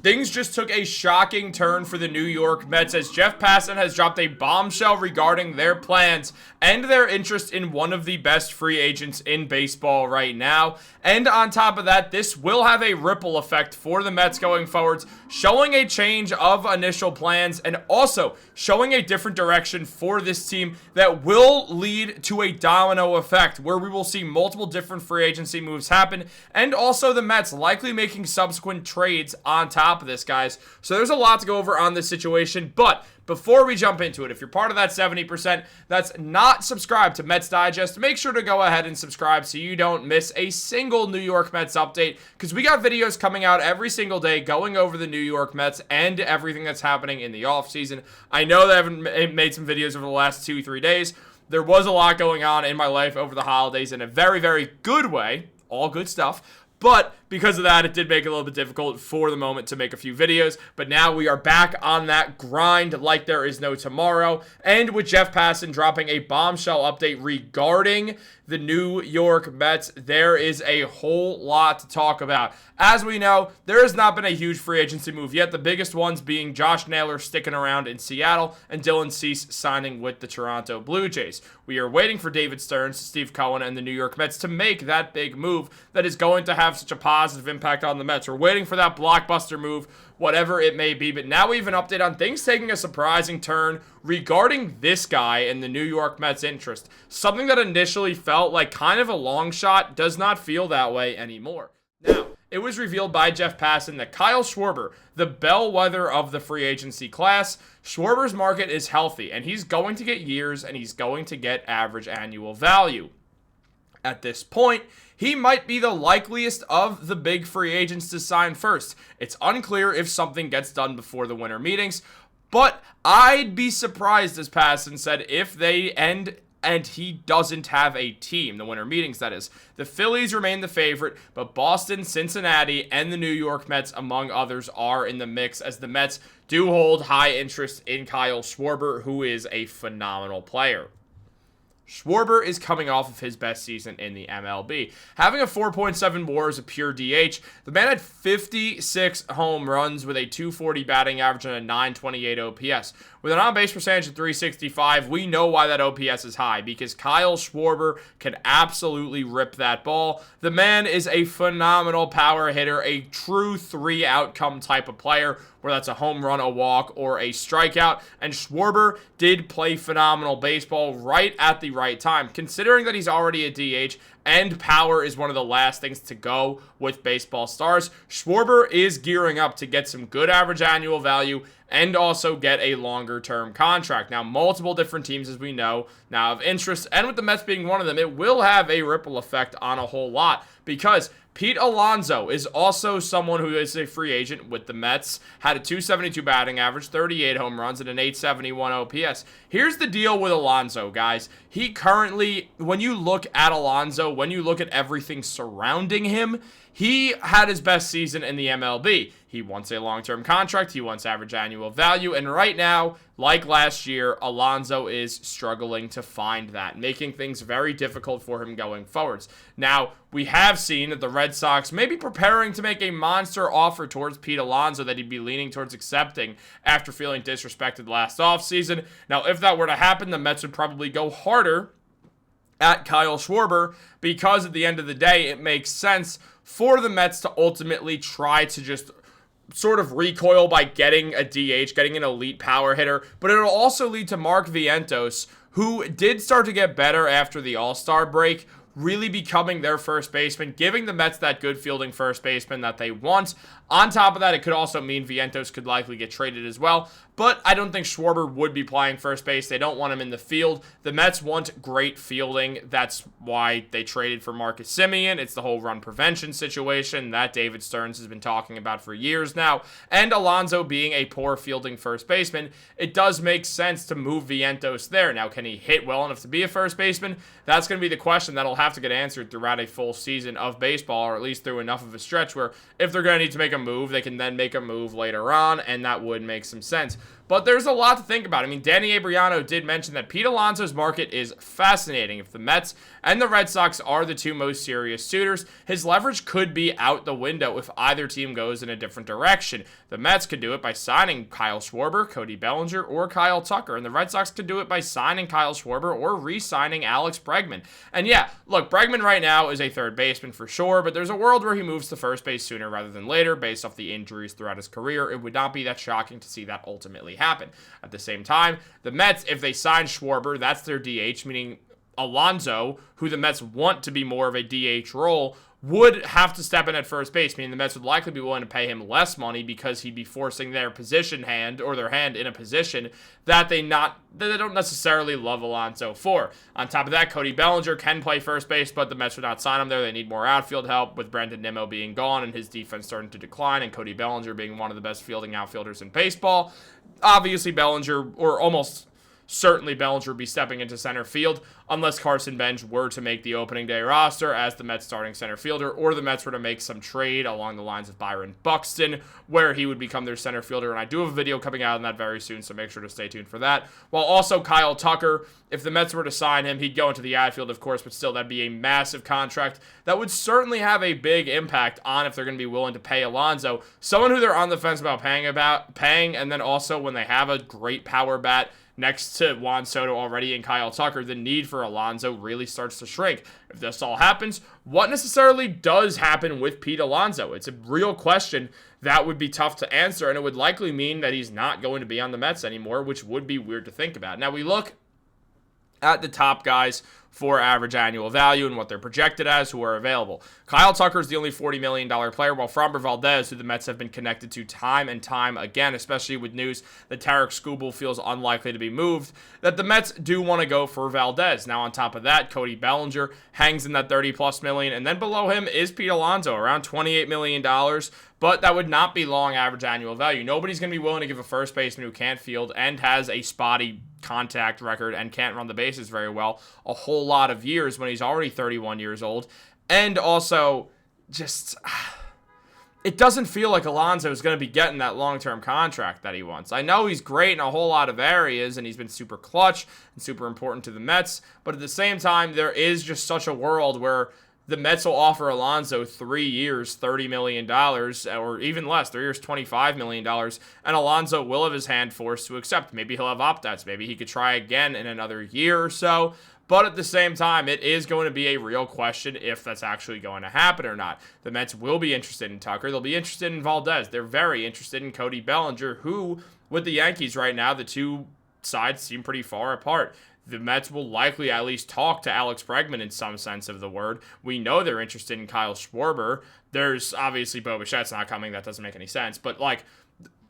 Things just took a shocking turn for the New York Mets as Jeff Passan has dropped a bombshell regarding their plans and their interest in one of the best free agents in baseball right now. And on top of that, this will have a ripple effect for the Mets going forwards, showing a change of initial plans and also showing a different direction for this team that will lead to a domino effect where we will see multiple different free agency moves happen and also the Mets likely making subsequent trades on top of this, guys. So there's a lot to go over on this situation, but before we jump into it, if you're part of that 70% that's not subscribed to Mets Digest, make sure to go ahead and subscribe so you don't miss a single New York Mets update, because we got videos coming out every single day going over the New York Mets and everything that's happening in the offseason. I know that I haven't made some videos over the last 2-3 days. There was a lot going on in my life over the holidays in a very, very good way. All good stuff. But because of that, it did make it a little bit difficult for the moment to make a few videos. But now we are back on that grind like there is no tomorrow. And with Jeff Passan dropping a bombshell update regarding the New York Mets, there is a whole lot to talk about. As we know, there has not been a huge free agency move yet. The biggest ones being Josh Naylor sticking around in Seattle and Dylan Cease signing with the Toronto Blue Jays. We are waiting for David Stearns, Steve Cohen, and the New York Mets to make that big move that is going to have such a positive impact on the Mets. We're waiting for that blockbuster move, whatever it may be. But now we have an update on things taking a surprising turn regarding this guy and the New York Mets' interest. Something that initially felt like kind of a long shot does not feel that way anymore. Now, it was revealed by Jeff Passan that Kyle Schwarber, the bellwether of the free agency class, Schwarber's market is healthy, and he's going to get years, and he's going to get average annual value. At this point, he might be the likeliest of the big free agents to sign first. It's unclear if something gets done before the winter meetings, but I'd be surprised, as Passan said, if they end and he doesn't have a team, the winter meetings, that is. The Phillies remain the favorite, but Boston, Cincinnati, and the New York Mets, among others, are in the mix, as the Mets do hold high interest in Kyle Schwarber, who is a phenomenal player. Schwarber is coming off of his best season in the MLB. Having a 4.7 WAR as a pure DH, the man had 56 home runs with a 240 batting average and a 928 OPS. With an on-base percentage of 365, we know why that OPS is high, because Kyle Schwarber can absolutely rip that ball. The man is a phenomenal power hitter, a true three-outcome type of player, where that's a home run, a walk, or a strikeout. And Schwarber did play phenomenal baseball right at the right time, considering that he's already a DH, and power is one of the last things to go with baseball stars. Schwarber is gearing up to get some good average annual value and also get a longer-term contract. Now, multiple different teams, as we know, now have interest, and with the Mets being one of them, it will have a ripple effect on a whole lot, because Pete Alonso is also someone who is a free agent with the Mets, had a 272 batting average, 38 home runs, and an 871 OPS. Here's the deal with Alonso, guys. He currently, when you look at Alonso, when you look at everything surrounding him, he had his best season in the MLB. He wants a long-term contract. He wants average annual value. And right now, like last year, Alonso is struggling to find that, making things very difficult for him going forwards. Now, we have seen that the Red Sox may be preparing to make a monster offer towards Pete Alonso that he'd be leaning towards accepting after feeling disrespected last offseason. Now, if that were to happen, the Mets would probably go harder at Kyle Schwarber, because at the end of the day, it makes sense for the Mets to ultimately try to just sort of recoil by getting a DH, getting an elite power hitter, but it'll also lead to Mark Vientos, who did start to get better after the All-Star break, really becoming their first baseman, giving the Mets that good fielding first baseman that they want. On top of that, it could also mean Vientos could likely get traded as well, but I don't think Schwarber would be playing first base. They don't want him in the field. The Mets want great fielding. That's why they traded for Marcus Semien. It's the whole run prevention situation that David Stearns has been talking about for years now. And Alonso being a poor fielding first baseman, it does make sense to move Vientos there. Now, can he hit well enough to be a first baseman? That's going to be the question that'll have to get answered throughout a full season of baseball, or at least through enough of a stretch where if they're going to need to make a move, they can then make a move later on, and that would make some sense. But there's a lot to think about. I mean, Danny Abriano did mention that Pete Alonso's market is fascinating. If the Mets and the Red Sox are the two most serious suitors, his leverage could be out the window if either team goes in a different direction. The Mets could do it by signing Kyle Schwarber, Cody Bellinger, or Kyle Tucker, and the Red Sox could do it by signing Kyle Schwarber or re-signing Alex Bregman. And yeah, look, Bregman right now is a third baseman for sure, but there's a world where he moves to first base sooner rather than later based off the injuries throughout his career. It would not be that shocking to see that ultimately happen. At the same time, the Mets, if they sign Schwarber, that's their DH, meaning Alonso, who the Mets want to be more of a DH role, would have to step in at first base, meaning the Mets would likely be willing to pay him less money because he'd be forcing their position hand or their hand in a position that they don't necessarily love Alonso for. On top of that, Cody Bellinger can play first base, but the Mets would not sign him there. They need more outfield help with Brandon Nimmo being gone and his defense starting to decline, and Cody Bellinger being one of the best fielding outfielders in baseball. Obviously, Bellinger, or almost certainly Bellinger, would be stepping into center field unless Carson Bench were to make the opening day roster as the Mets starting center fielder, or the Mets were to make some trade along the lines of Byron Buxton where he would become their center fielder. And I do have a video coming out on that very soon, so make sure to stay tuned for that. While also Kyle Tucker, if the Mets were to sign him, he'd go into the outfield, of course, but still that'd be a massive contract that would certainly have a big impact on if they're going to be willing to pay Alonso, someone who they're on the fence about paying, and then also when they have a great power bat next to Juan Soto already and Kyle Tucker, the need for Alonso really starts to shrink. If this all happens, what necessarily does happen with Pete Alonso? It's a real question that would be tough to answer, and it would likely mean that he's not going to be on the Mets anymore, which would be weird to think about. Now, we look at the top guys for average annual value and what they're projected as, who are available. Kyle Tucker is the only $40 million player, while Framber Valdez, who the Mets have been connected to time and time again, especially with news that Tarek Skubal feels unlikely to be moved, that the Mets do want to go for Valdez. Now, on top of that, Cody Bellinger hangs in that $30+ million, and then below him is Pete Alonso, around $28 million, but that would not be long average annual value. Nobody's going to be willing to give a first baseman who can't field and has a spotty contact record and can't run the bases very well a whole lot of years when he's already 31 years old. And also, just, it doesn't feel like Alonso is going to be getting that long-term contract that he wants. I know he's great in a whole lot of areas, and he's been super clutch and super important to the Mets, but at the same time, there is just such a world where the Mets will offer Alonso 3 years, $30 million, or even less, 3 years, $25 million, and Alonso will have his hand forced to accept. Maybe he'll have opt-outs. Maybe he could try again in another year or so. But at the same time, it is going to be a real question if that's actually going to happen or not. The Mets will be interested in Tucker. They'll be interested in Valdez. They're very interested in Cody Bellinger, who, with the Yankees right now, the two sides seem pretty far apart. The Mets will likely at least talk to Alex Bregman in some sense of the word. We know they're interested in Kyle Schwarber. There's obviously Bo Bichette's not coming. That doesn't make any sense. But, like,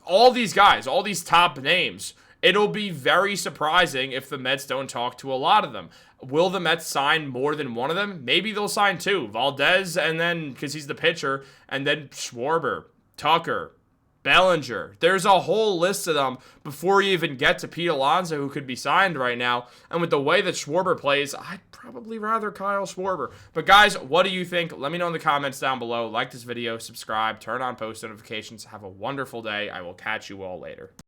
all these guys, all these top names, it'll be very surprising if the Mets don't talk to a lot of them. Will the Mets sign more than one of them? Maybe they'll sign two. Valdez, and then, because he's the pitcher, and then Schwarber, Tucker, Bellinger. There's a whole list of them before you even get to Pete Alonso, who could be signed right now. And with the way that Schwarber plays, I'd probably rather Kyle Schwarber. But guys, what do you think? Let me know in the comments down below. Like this video, subscribe, turn on post notifications. Have a wonderful day. I will catch you all later.